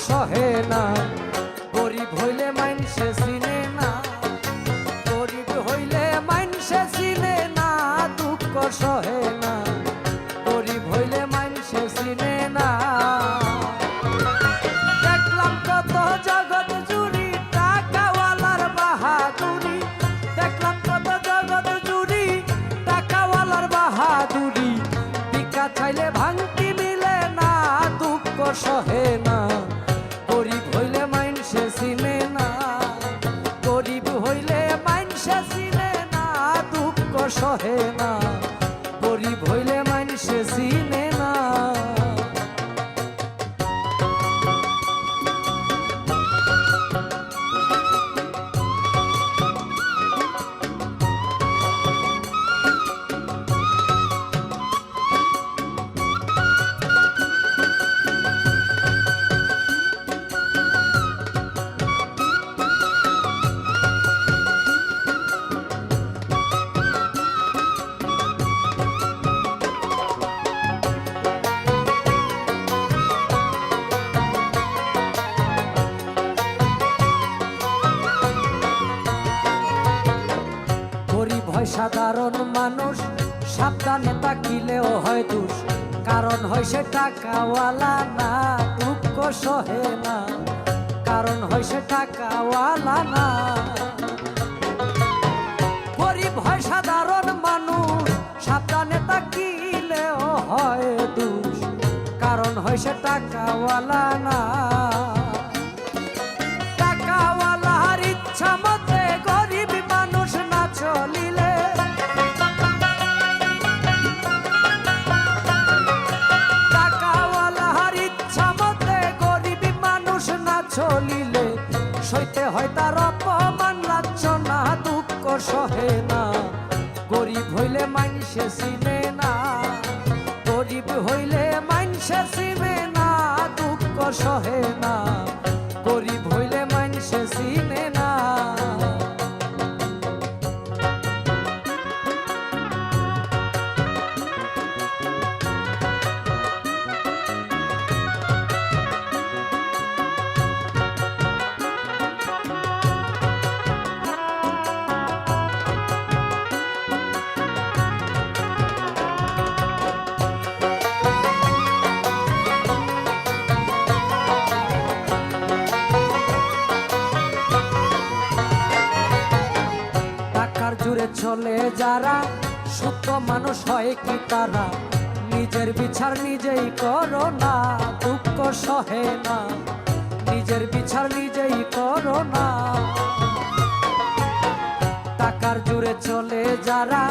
সহে না, গরিব হইলে মাইনসে চিনে না, গরিব হইলে মাইনসে চিনে না, দুঃখ সহে না, গরিব হইলে মাইনসে চিনে না। দেখলাম কত জগৎ জুড়ি টাকাওয়ালার বাহাদুরি, দেখলাম কত জগৎ জুড়ি টাকাওয়ালার বাহাদুরি, ভিক্ষা চাইলে ভাঙতি মিলে না, দুঃখ সহে না, গরিব হইলে মাইনসে চিনে না, গরিব হইলে মাইনসে চিনে না, দুঃখ সহে না, গরিব হইলে মাইনসে চিনে না। সাধারণ মানুষ সাবধানে তাকিলেও হয় দোষ, কারণ হয় সে টাকাওয়ালা না, দুঃখ সহে না, কারণ হয় সে টাকাওয়ালা না। গরিব হয় সাধারণ মানুষ সাবধানে তাকিলেও হয় দোষ, কারণ হয় সে টাকাওয়ালা না। টাকাওয়ালার ইচ্ছা মতে গরিব মানুষ না চলিলে, চলিলে সইতে হয় তার অপমান লাঞ্ছনা, দুঃখ সহে না, গরিব হইলে মাইনসে চিনে না, গরিব হইলে মাইনসে চিনে না, দুঃখ সহে না, গরিব হইলে মাইনসে চিনে না। জুড়ে চলে যারা সত্য মানুষ হয় কি তারা, নিজের বিচার নিজেই করো না, দুঃখ সহে না, নিজের বিচার নিজেই করো না। টাকার জুড়ে চলে যারা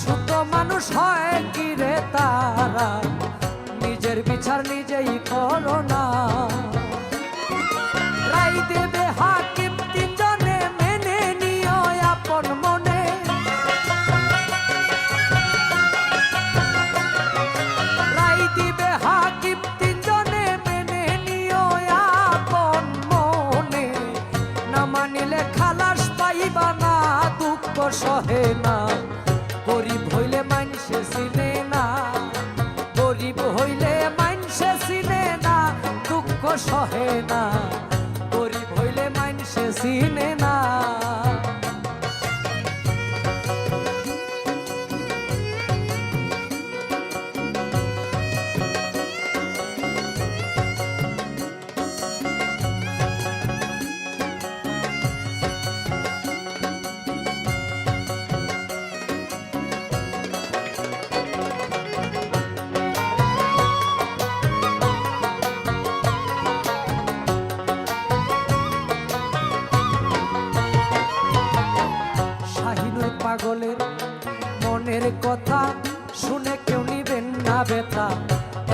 সত্য মানুষ হয় কি রে তারা, নিজের বিচার নিজেই করো না। রাই দেবে হাকিম তিনজনে মেনে নিও আপন মনে, রাই দিবে হাকিম তিনজনে মেনে নিও আপন মনে, না মানিলে খালাস পাইবা না, দুঃখ সহে না, গরিব হইলে মাইনসে চিনে না, গরিব হইলে মাইনসে চিনে না, দুঃখ সহে না, গরিব হইলে মাইনসে চিনে না। পাগলের মনের কথা শুনে কেউ নিবেন না ব্যথা,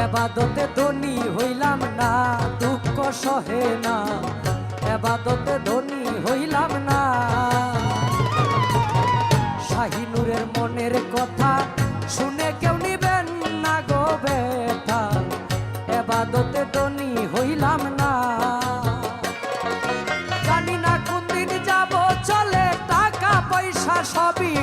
এবাদতে ধনী হইলাম না, দুঃখ সহে না, এবাদতে ধনী হইলাম না। শাহিনুরের মনের কথা শুনে কেউ নিবেন না গো ব্যথা, এবাদতে ধনী হইলাম না। জানি না কোন দিন যাব চলে, টাকা পয়সা সবই